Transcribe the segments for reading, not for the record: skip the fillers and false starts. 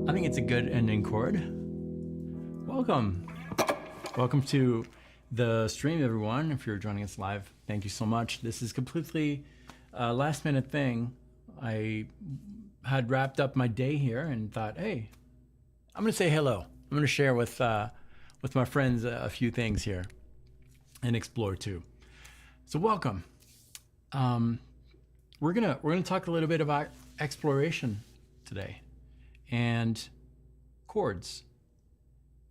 I think it's a good ending chord. Welcome. Welcome to the stream, everyone. If you're joining us live, thank you so much. This is completely a last minute thing. I had wrapped up my day here and thought, hey, I'm gonna say hello. I'm gonna share with my friends a few things here and explore too. So welcome. We're gonna talk a little bit about exploration today and chords.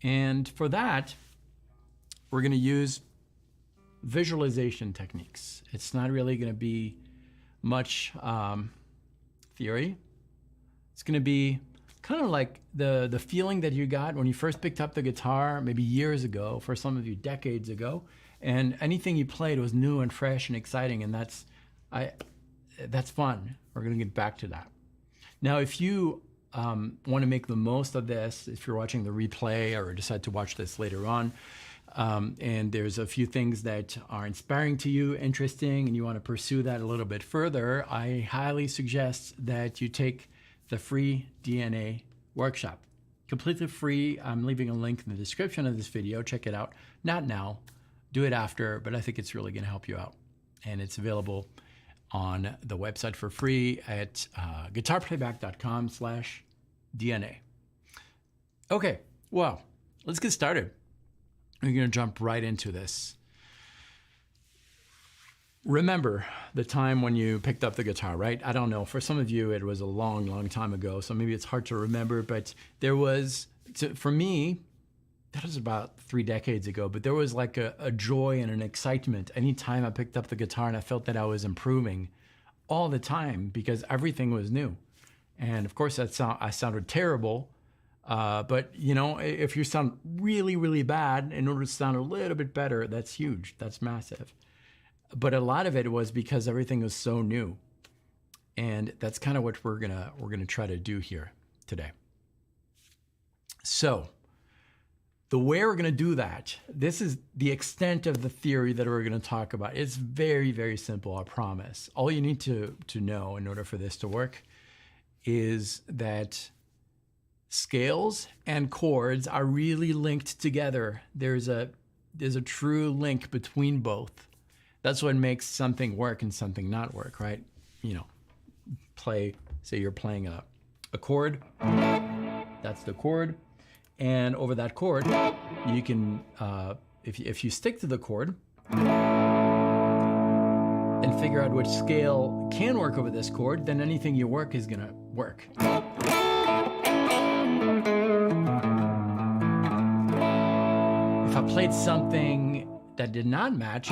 And for that, we're gonna use visualization techniques. It's not really gonna be much theory. It's gonna be kind of like the feeling that you got when you first picked up the guitar, maybe years ago, for some of you decades ago, and anything you played was new and fresh and exciting, and that's fun. We're gonna get back to that. Now, if you want to make the most of this, if you're watching the replay or decide to watch this later on, and there's a few things that are inspiring to you, interesting, and you want to pursue that a little bit further, I highly suggest that you take the free DNA workshop. Completely free. I'm leaving a link in the description of this video. Check it out. Not now, do it after, but I think it's really going to help you out. And it's available on the website for free at guitarplayback.com/DNA. Okay, well, let's get started. We're gonna jump right into this. Remember the time when you picked up the guitar, right? I don't know, for some of you, it was a long, long time ago, so maybe it's hard to remember, but there was, for me, that was about 3 decades ago, but there was like a joy and an excitement anytime I picked up the guitar, and I felt that I was improving all the time because everything was new. And of course, I sounded terrible, but you know, if you sound really, really bad, in order to sound a little bit better, that's huge, that's massive. But a lot of it was because everything was so new. And that's kind of what we're gonna try to do here today. So, the way we're gonna do that, this is the extent of the theory that we're gonna talk about. It's very, very simple, I promise. All you need to know in order for this to work is that scales and chords are really linked together. There's a true link between both. That's what makes something work and something not work, right? You know, say you're playing a chord, that's the chord. And over that chord, you can, if you stick to the chord and figure out which scale can work over this chord, then anything you work is gonna work. If I played something that did not match,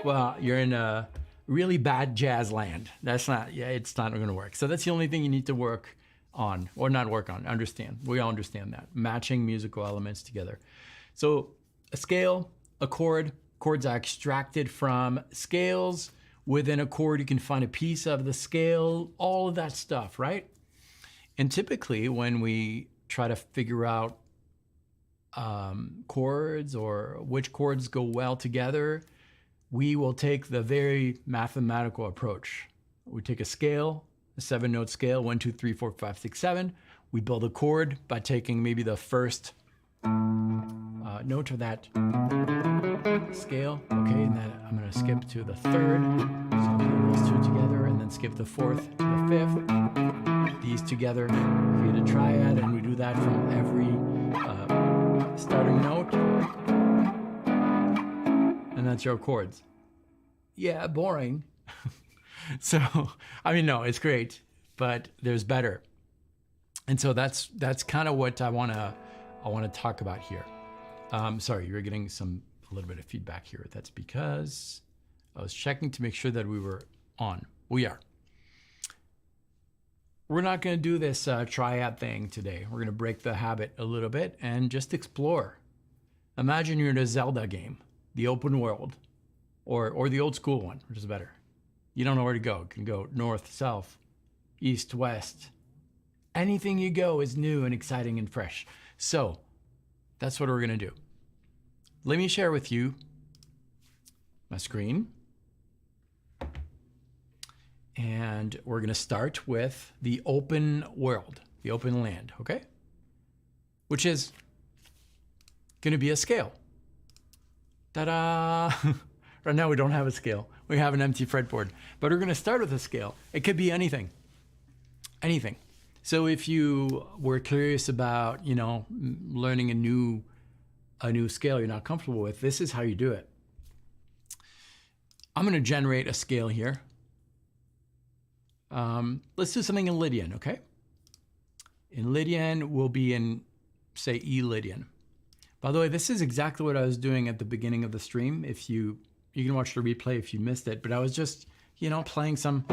well, you're in a really bad jazz land. It's not gonna work. So that's the only thing you need to work on, or not work on, understand. We all understand that. Matching musical elements together. So a scale, a chord, chords are extracted from scales. Within a chord, you can find a piece of the scale, all of that stuff, right? And typically when we try to figure out chords or which chords go well together, we will take the very mathematical approach. We take a scale, a 7-note scale, 1, 2, 3, 4, 5, 6, 7. We build a chord by taking maybe the first note of that scale. Okay, and then I'm going to skip to the third. So those two together, and then skip the fourth to the fifth. These together create a triad, and we do that from every starting note. And that's your chords. Yeah, boring. So, I mean, no, it's great, but there's better. And so that's kind of what I want to talk about here. Sorry, you're getting a little bit of feedback here. That's because I was checking to make sure that we were on. We are. We're not going to do this triad thing today. We're going to break the habit a little bit and just explore. Imagine you're in a Zelda game, the open world, or the old school one, which is better. You don't know where to go. You can go north, south, east, west. Anything you go is new and exciting and fresh. So that's what we're going to do. Let me share with you my screen. And we're going to start with the open world, the open land, okay? Which is going to be a scale. Ta-da! Right now we don't have a scale. We have an empty fretboard. But we're going to start with a scale. It could be anything. Anything. So if you were curious about, learning a new scale you're not comfortable with, this is how you do it. I'm going to generate a scale here. Let's do something in Lydian, okay? In Lydian, we'll be in, say, E Lydian. By the way, this is exactly what I was doing at the beginning of the stream. If you can watch the replay if you missed it, but I was just, playing some.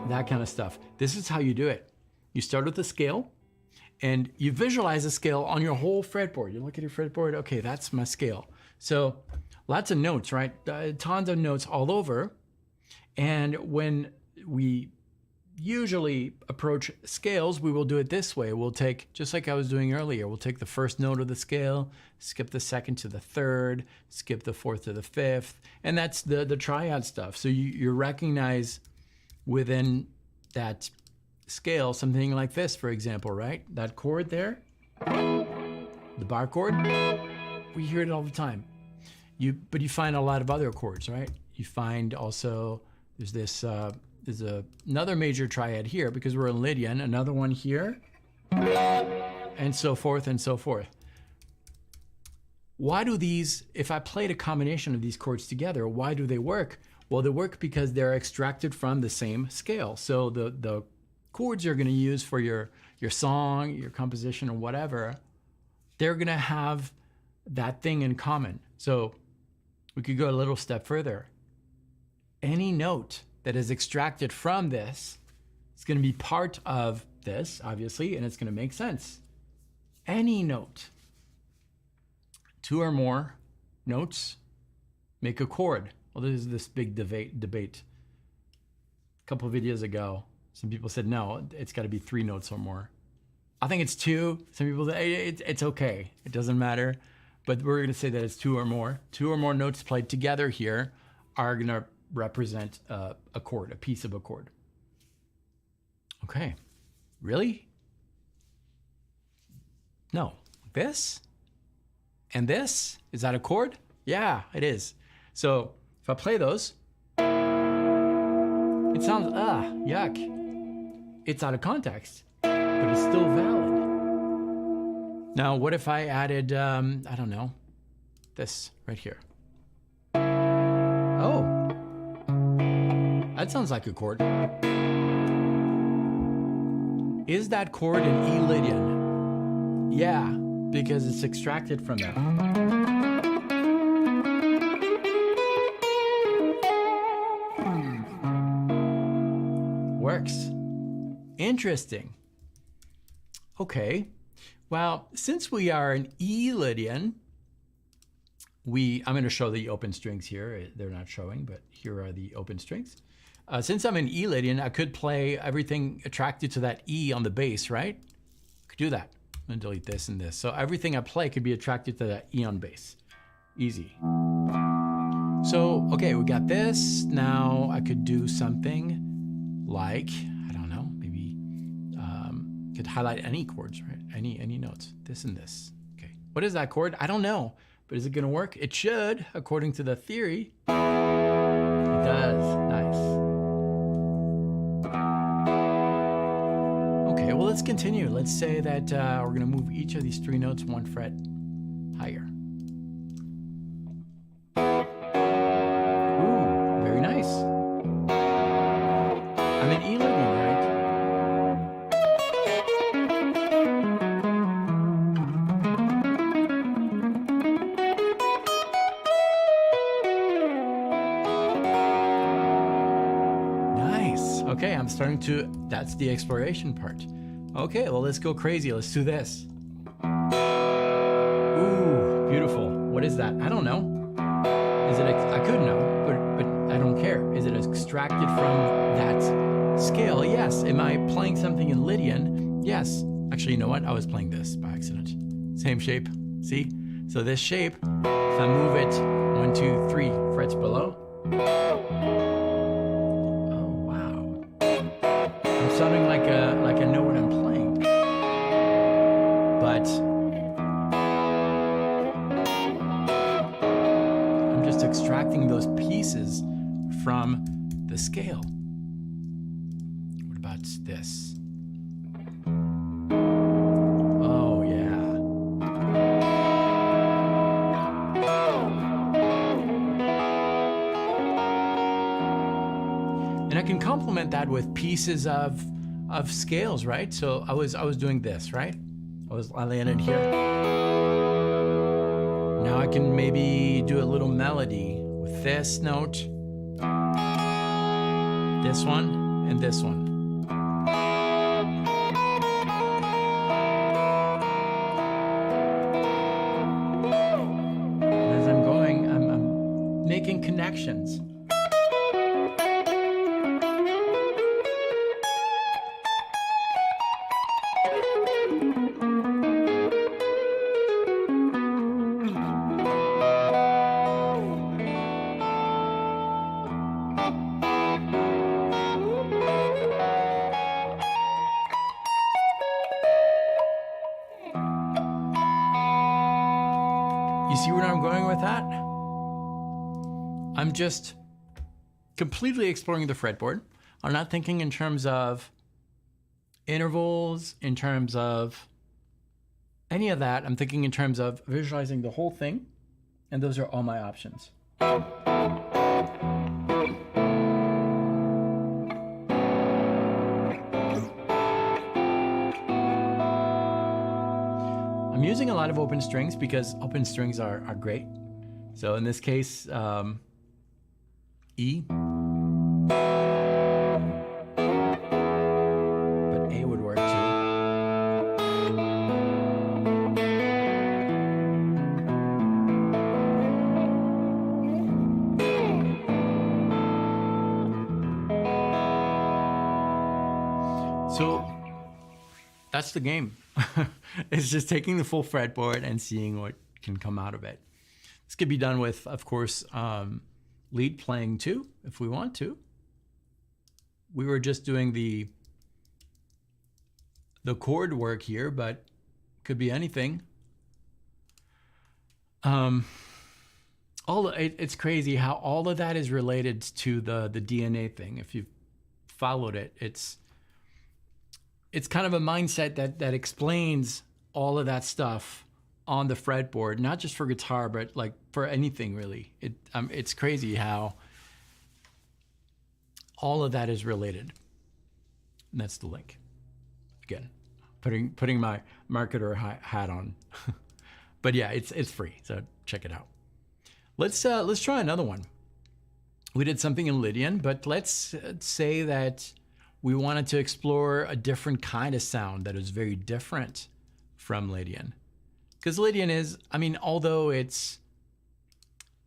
That kind of stuff. This is how you do it. You start with a scale. And you visualize a scale on your whole fretboard. You look at your fretboard, okay, that's my scale. So lots of notes, right? Tons of notes all over. And when we usually approach scales, we will do it this way. We'll take, just like I was doing earlier, we'll take the first note of the scale, skip the second to the third, skip the fourth to the fifth. And that's the triad stuff. So you recognize within that scale something like this, for example, right? That chord there, the bar chord, we hear it all the time. But you find a lot of other chords, right? You find also there's this another major triad here because we're in Lydian, another one here, and so forth and so forth. Why do these, if I played a combination of these chords together, why do they work? Well, they work because they're extracted from the same scale. So the chords you're going to use for your song, your composition, or whatever, they're going to have that thing in common. So we could go a little step further. Any note that is extracted from this is going to be part of this, obviously, and it's going to make sense. Any note. Two or more notes make a chord. Well, there's this big debate. A couple of videos ago, some people said, no, it's got to be 3 notes or more. I think it's 2. Some people say it's okay. It doesn't matter. But we're going to say that it's 2 or more. 2 or more notes played together here are going to represent a chord, a piece of a chord. Okay. Really? No. This? And this? Is that a chord? Yeah, it is. So if I play those, it sounds, yuck. It's out of context, but it's still valid. Now, what if I added, I don't know, this right here? Oh, that sounds like a chord. Is that chord in E Lydian? Yeah, because it's extracted from that. Works. Interesting. Okay. Well, since we are in E Lydian, I'm going to show the open strings here. They're not showing, but here are the open strings. Since I'm in E Lydian, I could play everything attracted to that E on the bass, right? I could do that. I'm going to delete this and this. So everything I play could be attracted to that E on bass. Easy. So, okay, we got this. Now I could do something like like, I don't know, maybe could highlight any chords, right? Any notes, this and this. Okay, what is that chord? I don't know, but is it gonna work? It should, according to the theory. It does, nice. Okay, well, let's continue. Let's say that we're gonna move each of these 3 notes 1 fret higher. Ooh, very nice. I'm in E Lydian, right? Nice. Okay, I'm starting to, that's the exploration part. Okay, well, let's go crazy. Let's do this. Ooh, beautiful. What is that? I don't know. Is it, I could know, but I don't care. Is it extracted from that scale? Yes. Am I playing something in Lydian? Yes. Actually, you know what? I was playing this by accident. Same shape. See? So this shape, if I move it 1, 2, 3 frets below. Oh, wow. I'm sounding like I know what I'm playing. But I'm just extracting those pieces from the scale. What about this? Oh, yeah. And I can complement that with pieces of scales, right? So I was doing this, right? I landed here. Now I can maybe do a little melody with this note, this one, and this one. And as I'm going, I'm making connections. You see where I'm going with that? I'm just completely exploring the fretboard. I'm not thinking in terms of intervals, in terms of any of that. I'm thinking in terms of visualizing the whole thing, and those are all my options. I'm using a lot of open strings because open strings are great. So in this case, E. But A would work too. So that's the game. It's just taking the full fretboard and seeing what can come out of it. This could be done with, of course, lead playing too, if we want to. We were just doing the chord work here, but could be anything. It's crazy how all of that is related to the DNA thing. If you've followed it, it's kind of a mindset that explains all of that stuff on the fretboard, not just for guitar, but like for anything really. It's crazy how all of that is related. And that's the link. Again, putting my marketer hat on. But yeah, it's free, so check it out. Let's try another one. We did something in Lydian, but let's say that we wanted to explore a different kind of sound that is very different from Lydian. Because Lydian is, I mean, although it's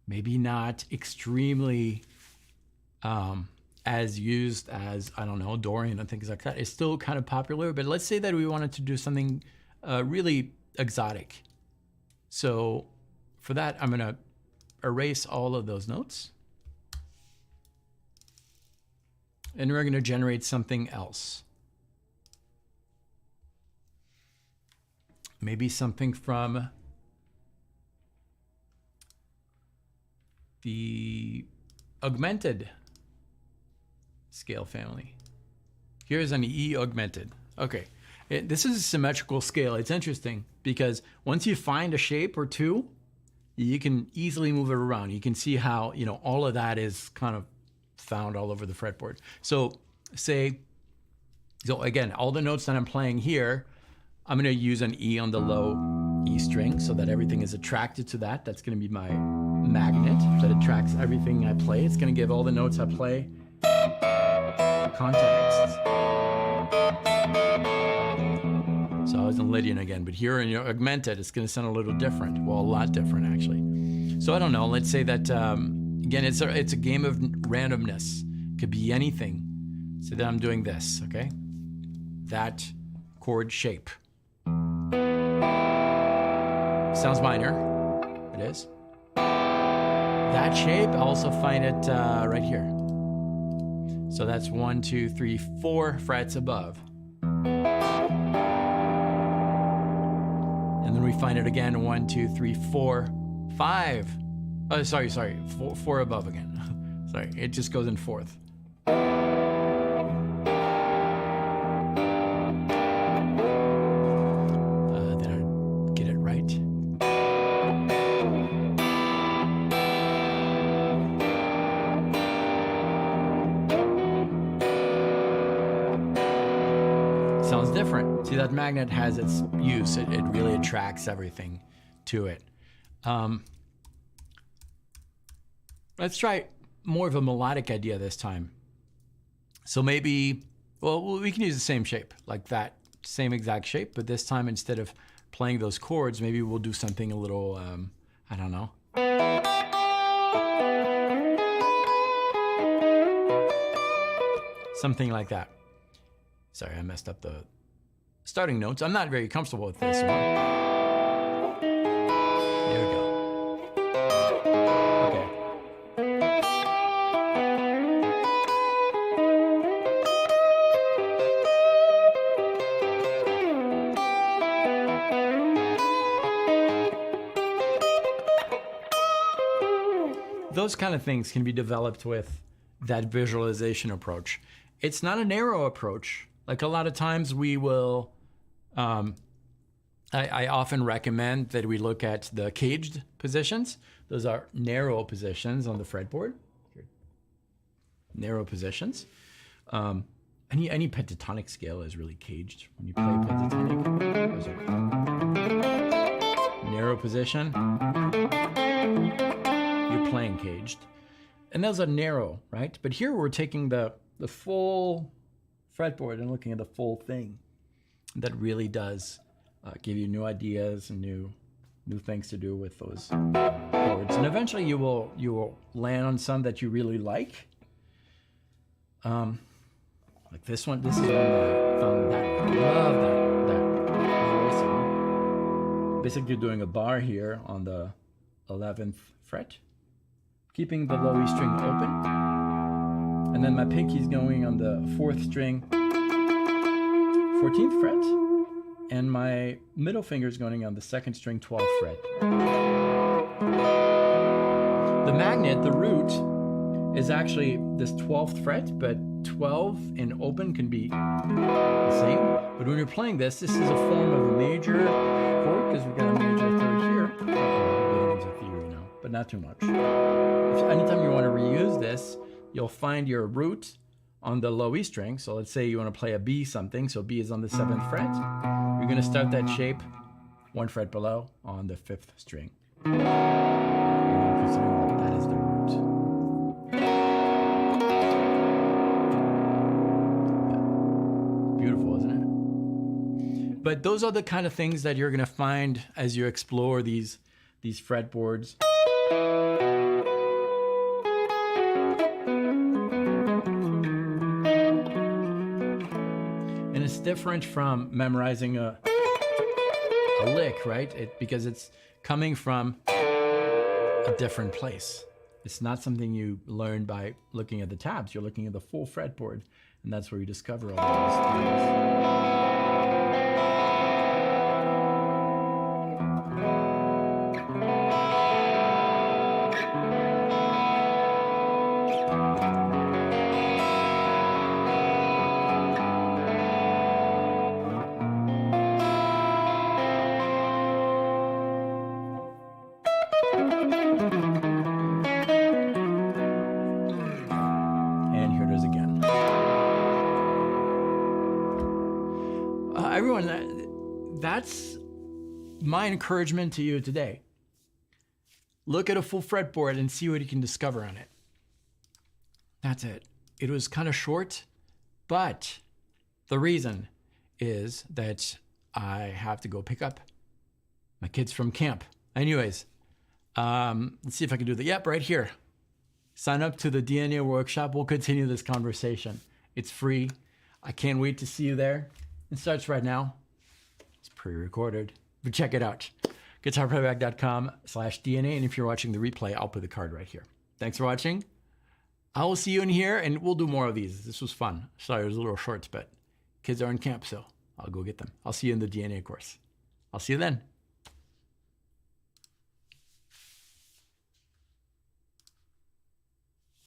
maybe not extremely as used as, I don't know, Dorian and things like that, it's still kind of popular. But let's say that we wanted to do something really exotic. So for that, I'm gonna erase all of those notes. And we're going to generate something else. Maybe something from the Augmented scale family. Here's an E Augmented. Okay, this is a symmetrical scale. It's interesting because once you find a shape or two, you can easily move it around. You can see how, you know, all of that is kind of found all over the fretboard. So again, all the notes that I'm playing here, I'm going to use an E on the low E string so that everything is attracted to that. That's going to be my magnet that attracts everything I play. It's going to give all the notes I play context. So I was in Lydian again, but here in your Augmented, it's going to sound a little different. Well, a lot different actually. So I don't know. Let's say that again, it's a game of randomness. Could be anything. So then I'm doing this. Okay, that chord shape. Sounds minor. It is. That shape, I also find it right here. So that's 1, 2, 3, 4 frets above. And then we find it again, 1, 2, 3, 4, 5. Oh, sorry, 4 above again. Sorry, it just goes in fourth. Sounds different. See, that magnet has its use. It really attracts everything to it. Let's try more of a melodic idea this time. So maybe, well, we can use the same shape, like that same exact shape, but this time instead of playing those chords, maybe we'll do something a little, I don't know. Something like that. Sorry, I messed up the starting notes. I'm not very comfortable with this one. There we go. Okay. Those kind of things can be developed with that visualization approach. It's not a narrow approach. Like a lot of times we will, I often recommend that we look at the caged positions. Those are narrow positions on the fretboard. Narrow positions. Any pentatonic scale is really caged. When you play pentatonic, those are narrow position. You're playing caged. And those are narrow, right? But here we're taking the full fretboard and looking at the full thing. That really does give you new ideas and new things to do with those chords. And eventually you will land on some that you really like. Like this one. This is one that I found that I love that. Basically doing a bar here on the 11th fret, keeping the low E string open. And then my pinky's going on the 4th string, 14th fret, and my middle finger's going on the 2nd string, 12th fret. The magnet, the root, is actually this 12th fret, but 12 and open can be the same. But when you're playing this is a form of a major chord, because we've got a major third here. We're getting into theory now, but not too much. Anytime you want to reuse this, you'll find your root on the low E string. So let's say you want to play a B something. So B is on the 7th fret. You're going to start that shape 1 fret below on the 5th string. And you're considering that is the root. Yeah. Beautiful, isn't it? But those are the kind of things that you're going to find as you explore these fretboards. It's different from memorizing a lick, right? Because it's coming from a different place. It's not something you learn by looking at the tabs. You're looking at the full fretboard, and that's where you discover all these things. And here it is again. Everyone, that's my encouragement to you today. Look at a full fretboard and see what you can discover on it. That's it. It was kind of short, but the reason is that I have to go pick up my kids from camp. Anyways, let's see if I can do that. Yep, right here. Sign up to the DNA workshop. We'll continue this conversation. It's free. I can't wait to see you there. It starts right now. It's pre-recorded, but check it out. guitarplayback.com/DNA. And if you're watching the replay, I'll put the card right here. Thanks for watching. I will see you in here, and we'll do more of these. This was fun. Sorry, it was a little short, but kids are in camp, so I'll go get them. I'll see you in the DNA course. I'll see you then.